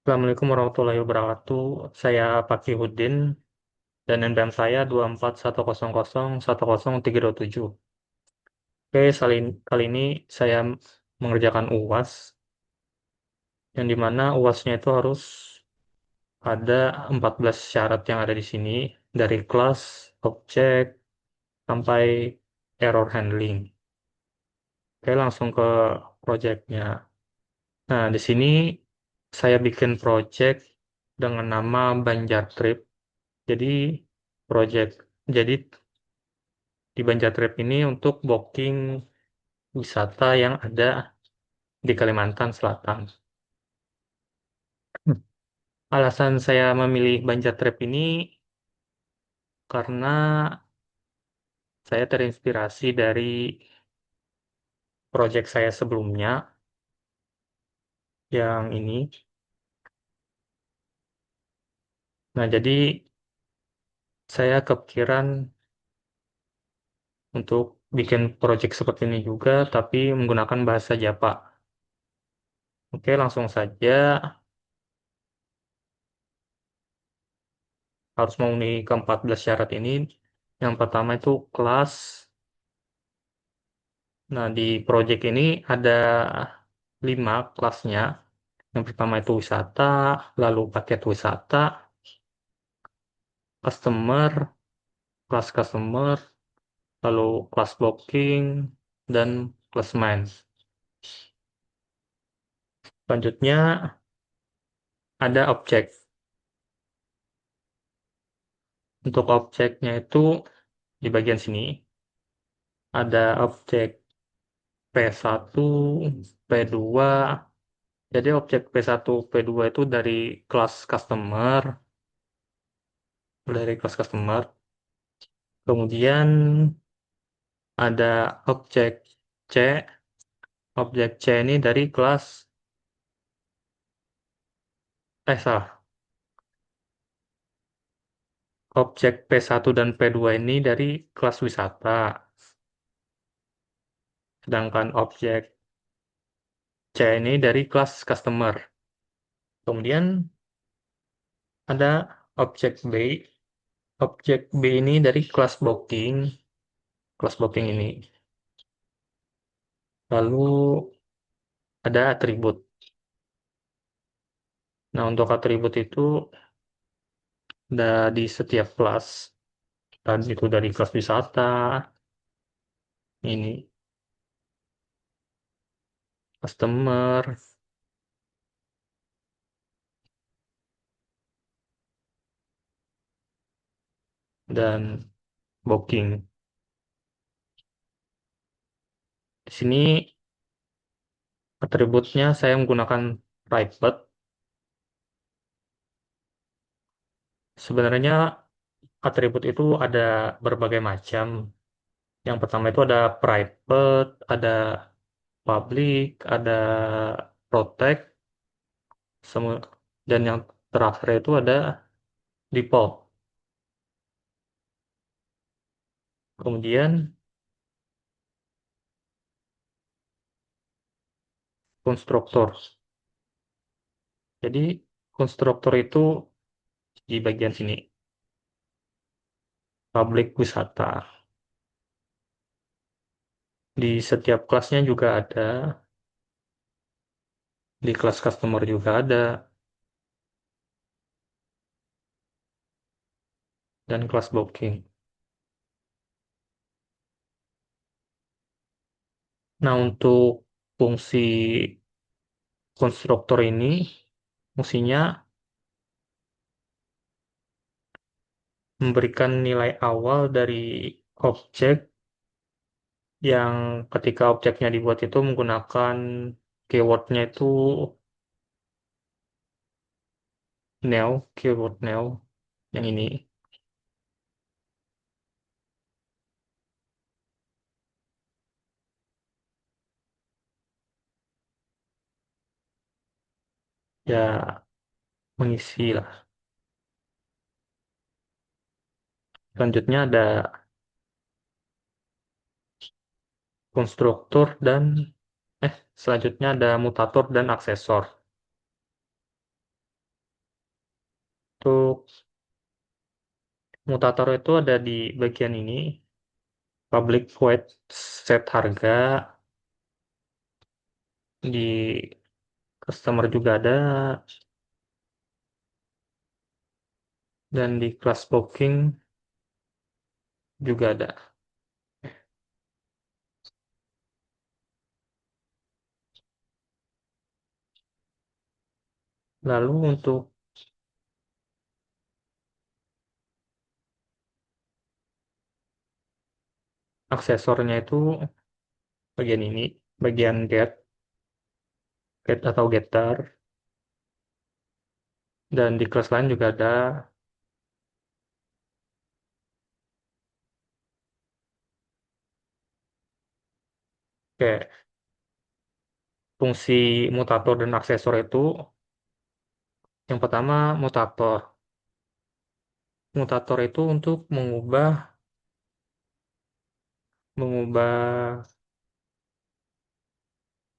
Assalamualaikum warahmatullahi wabarakatuh. Saya Fakihudin dan NPM saya 241001037. Oke, kali ini saya mengerjakan UAS, yang dimana UASnya itu harus ada 14 syarat yang ada di sini, dari kelas, objek, sampai error handling. Oke, langsung ke projectnya. Nah, di sini saya bikin project dengan nama Banjar Trip. Jadi project jadi di Banjar Trip ini untuk booking wisata yang ada di Kalimantan Selatan. Alasan saya memilih Banjar Trip ini karena saya terinspirasi dari project saya sebelumnya yang ini. Nah, jadi saya kepikiran untuk bikin project seperti ini juga, tapi menggunakan bahasa Japa. Oke, langsung saja. Harus memenuhi ke-14 syarat ini. Yang pertama itu kelas. Nah, di project ini ada 5 kelasnya. Yang pertama itu wisata, lalu paket wisata, customer, kelas customer, lalu kelas booking, dan kelas main. Selanjutnya ada objek. Untuk objeknya itu di bagian sini ada objek P1, P2. Jadi objek P1, P2 itu dari kelas customer. Kemudian ada objek C. Objek C ini dari kelas, salah. Objek P1 dan P2 ini dari kelas wisata. Sedangkan objek C ini dari kelas customer. Kemudian ada objek B. Objek B ini dari kelas booking. Kelas booking ini. Lalu ada atribut. Nah, untuk atribut itu ada di setiap kelas. Dan itu dari kelas wisata, ini customer, dan booking. Di sini atributnya saya menggunakan private. Sebenarnya atribut itu ada berbagai macam. Yang pertama itu ada private, ada public, ada protect, dan yang terakhir itu ada default. Kemudian konstruktor. Jadi konstruktor itu di bagian sini, public wisata. Di setiap kelasnya juga ada, di kelas customer juga ada, dan kelas booking. Nah, untuk fungsi konstruktor ini, fungsinya memberikan nilai awal dari objek yang ketika objeknya dibuat itu menggunakan keywordnya itu keyword new, yang ini. Ya, mengisi lah. Selanjutnya ada konstruktor selanjutnya ada mutator dan aksesor. Untuk mutator itu ada di bagian ini, public void set harga, di customer juga ada, dan di class booking juga ada. Lalu untuk aksesornya itu bagian ini, bagian get atau getter, dan di kelas lain juga ada kayak fungsi mutator dan aksesor itu. Yang pertama mutator. Mutator itu untuk mengubah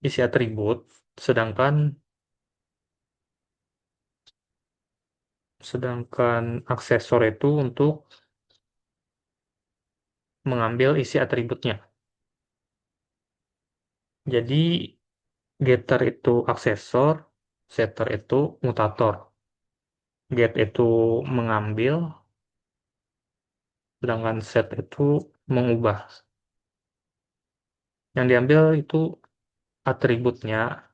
isi atribut, sedangkan sedangkan aksesor itu untuk mengambil isi atributnya. Jadi getter itu aksesor, setter itu mutator. Get itu mengambil, sedangkan set itu mengubah. Yang diambil itu atributnya,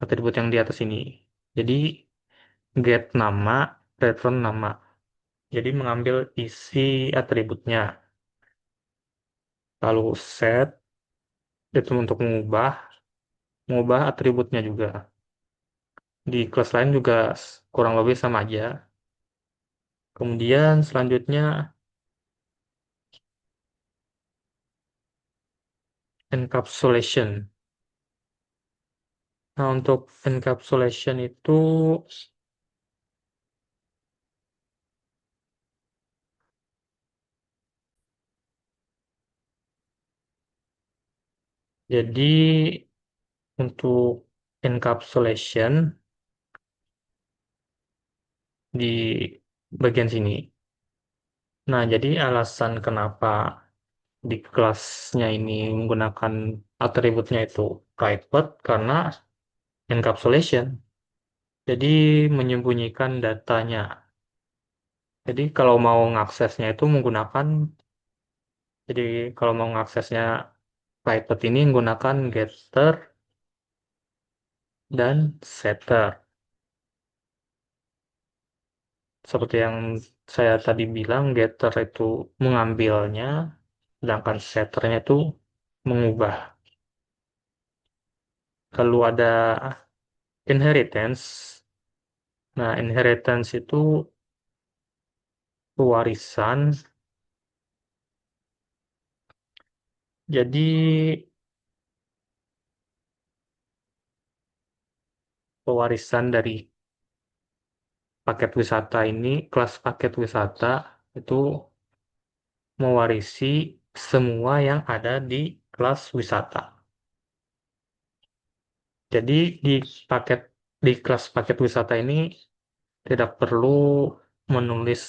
atribut yang di atas ini. Jadi get nama, return nama. Jadi mengambil isi atributnya. Lalu set itu untuk mengubah atributnya juga. Di kelas lain juga kurang lebih sama aja. Kemudian selanjutnya encapsulation. Nah, untuk encapsulation itu jadi untuk encapsulation di bagian sini. Nah, jadi alasan kenapa di kelasnya ini menggunakan atributnya itu private karena encapsulation. Jadi menyembunyikan datanya. Jadi kalau mau mengaksesnya itu menggunakan, jadi kalau mau mengaksesnya private ini menggunakan getter dan setter. Seperti yang saya tadi bilang, getter itu mengambilnya, sedangkan setternya itu mengubah. Lalu ada inheritance. Nah, inheritance itu pewarisan. Jadi pewarisan dari paket wisata ini, kelas paket wisata itu mewarisi semua yang ada di kelas wisata. Jadi paket di kelas paket wisata ini tidak perlu menulis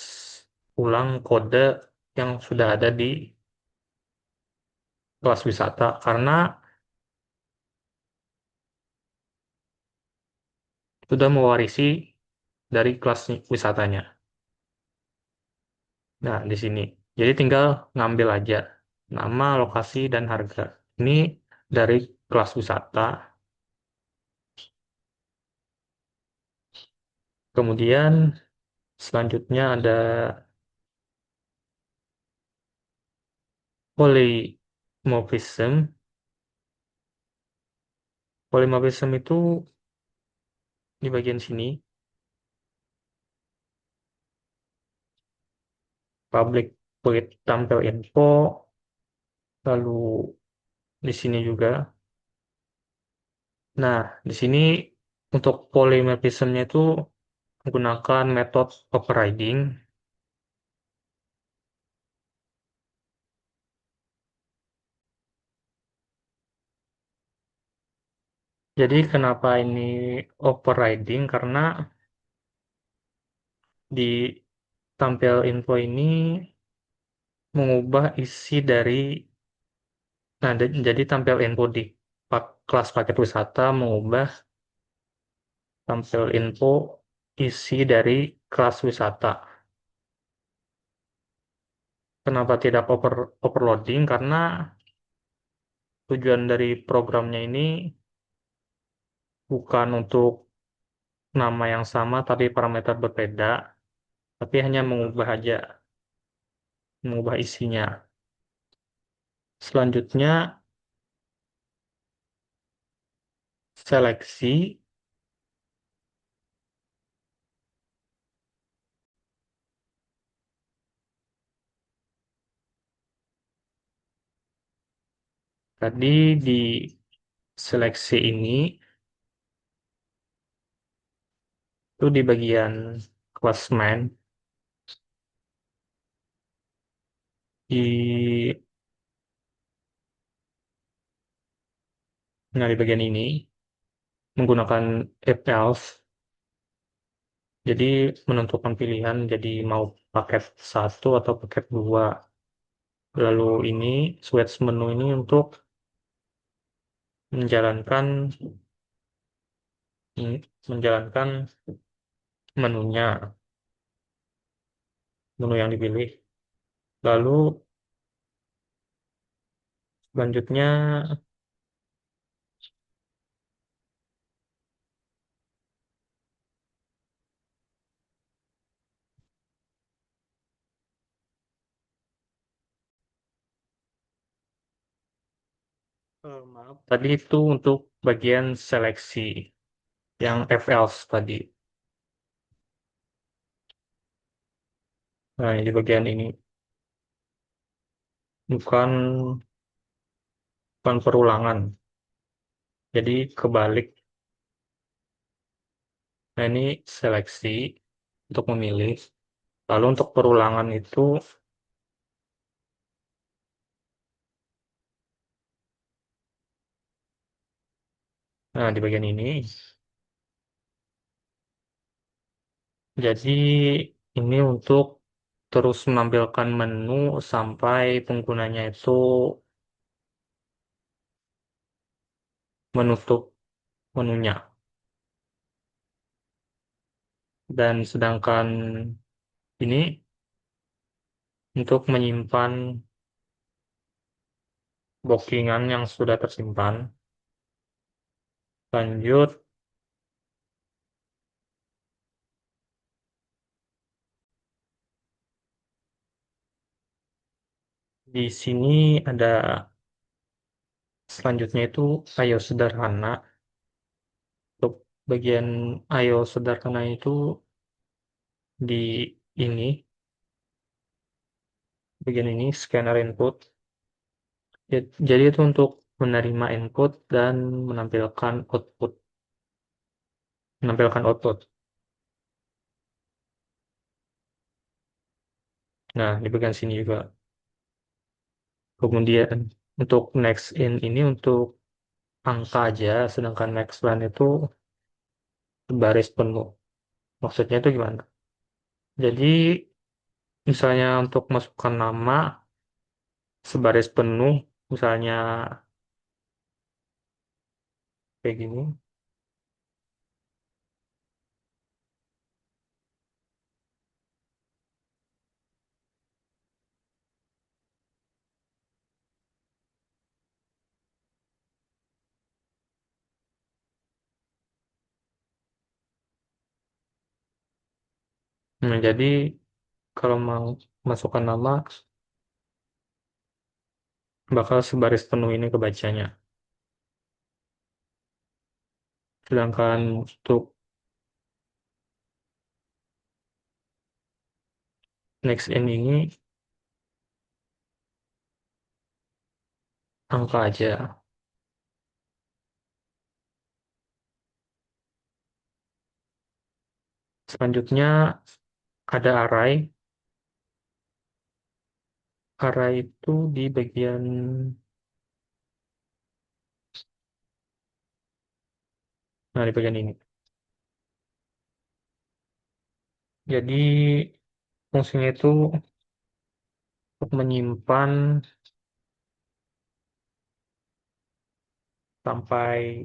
ulang kode yang sudah ada di kelas wisata karena sudah mewarisi dari kelas wisatanya. Nah, di sini. Jadi tinggal ngambil aja nama, lokasi, dan harga. Ini dari kelas wisata. Kemudian selanjutnya ada polymorphism. Polymorphism itu di bagian sini, public void tampil info, lalu di sini juga. Nah, di sini untuk polymorphism-nya itu menggunakan metode overriding. Jadi kenapa ini overriding? Karena Di tampil info ini mengubah isi dari, nah jadi tampil info di kelas paket wisata mengubah tampil info isi dari kelas wisata. Kenapa tidak overloading? Karena tujuan dari programnya ini bukan untuk nama yang sama tapi parameter berbeda, tapi hanya mengubah aja, mengubah isinya. Selanjutnya seleksi. Tadi di seleksi ini itu di bagian klasmen di, nah di bagian ini menggunakan if else. Jadi menentukan pilihan jadi mau paket satu atau paket dua. Lalu ini switch menu ini untuk menjalankan menjalankan menunya, menu yang dipilih. Lalu selanjutnya maaf, tadi itu untuk bagian seleksi yang if else tadi. Nah, di bagian ini bukan bukan perulangan. Jadi kebalik. Nah, ini seleksi untuk memilih. Lalu untuk perulangan itu, nah di bagian ini. Jadi ini untuk terus menampilkan menu sampai penggunanya itu menutup menunya. Dan sedangkan ini untuk menyimpan bookingan yang sudah tersimpan. Lanjut, di sini ada selanjutnya itu ayo sederhana. Untuk bagian ayo sederhana itu di ini, bagian ini scanner input. Jadi itu untuk menerima input dan menampilkan output, menampilkan output. Nah, di bagian sini juga. Kemudian untuk next in ini untuk angka aja, sedangkan next line itu baris penuh. Maksudnya itu gimana? Jadi misalnya untuk masukkan nama sebaris penuh, misalnya kayak gini. Nah, jadi kalau mau masukkan nama bakal sebaris penuh ini kebacanya. Sedangkan untuk next in ini angka aja. Selanjutnya ada array. Array itu di bagian, nah di bagian ini. Jadi fungsinya itu untuk menyimpan sampai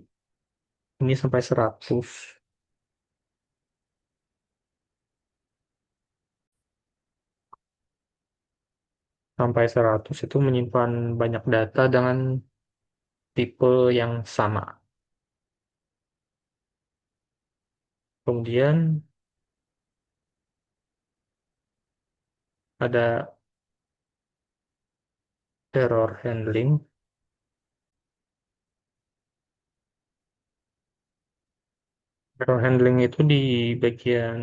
ini sampai 100, sampai 100 itu menyimpan banyak data dengan tipe yang sama. Kemudian ada error handling. Error handling itu di bagian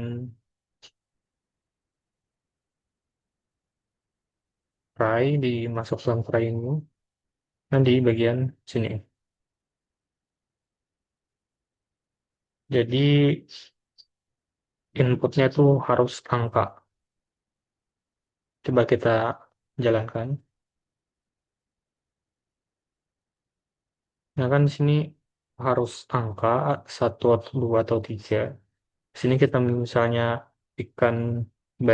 try, dimasuk dalam try ini. Nah, di bagian sini. Jadi inputnya itu harus angka. Coba kita jalankan. Nah, kan di sini harus angka satu atau dua atau tiga. Di sini kita misalnya ikan B.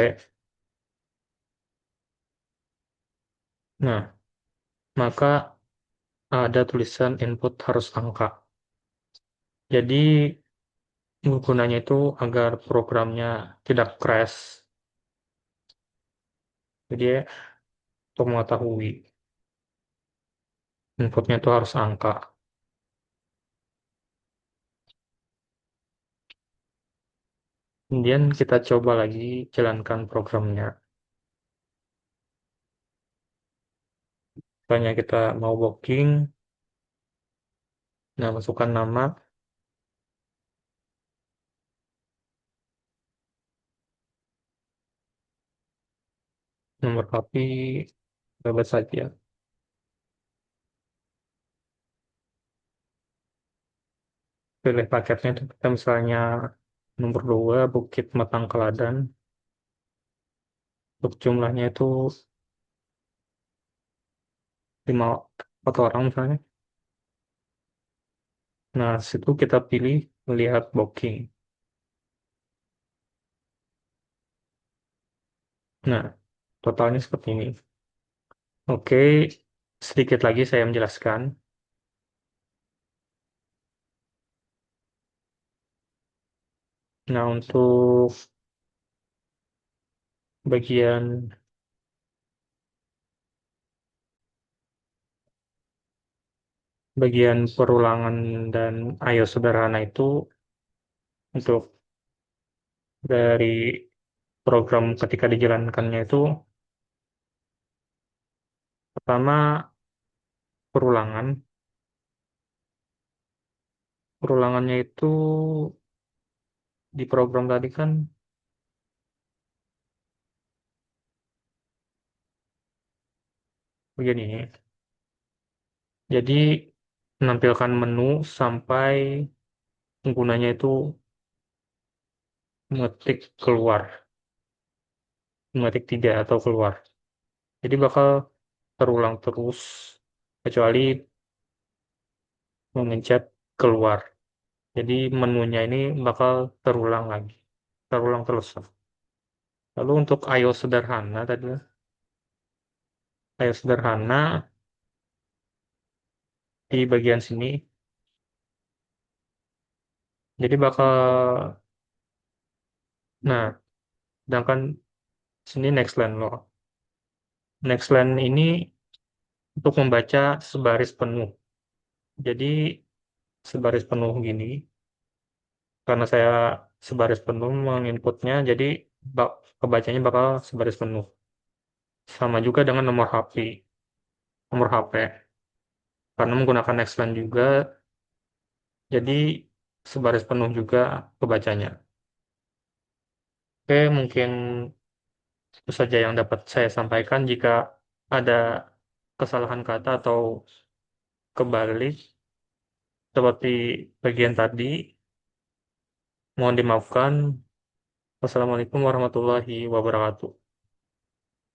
Nah, maka ada tulisan input harus angka. Jadi gunanya itu agar programnya tidak crash. Jadi untuk mengetahui inputnya itu harus angka. Kemudian kita coba lagi jalankan programnya. Misalnya kita mau booking, nah masukkan nama, nomor HP, bebas saja. Pilih paketnya itu kita misalnya nomor 2 Bukit Matang Keladan. Untuk jumlahnya itu 4 orang misalnya. Nah, situ kita pilih melihat booking. Nah, totalnya seperti ini. Oke, sedikit lagi saya menjelaskan. Nah, untuk bagian bagian perulangan dan IO sederhana itu untuk dari program ketika dijalankannya itu pertama perulangan. Perulangannya itu di program tadi kan begini. Jadi menampilkan menu sampai penggunanya itu mengetik keluar, mengetik tidak atau keluar. Jadi bakal terulang terus kecuali mengencet keluar. Jadi menunya ini bakal terulang lagi, terulang terus. Lalu untuk IO sederhana tadi, IO sederhana di bagian sini, jadi bakal, nah, sedangkan sini next line loh. Next line ini untuk membaca sebaris penuh. Jadi sebaris penuh gini, karena saya sebaris penuh menginputnya, jadi kebacanya bakal sebaris penuh. Sama juga dengan nomor HP, nomor HP. Karena menggunakan next line juga, jadi sebaris penuh juga kebacanya. Oke, mungkin itu saja yang dapat saya sampaikan. Jika ada kesalahan kata atau kebalik seperti bagian tadi, mohon dimaafkan. Wassalamualaikum warahmatullahi wabarakatuh.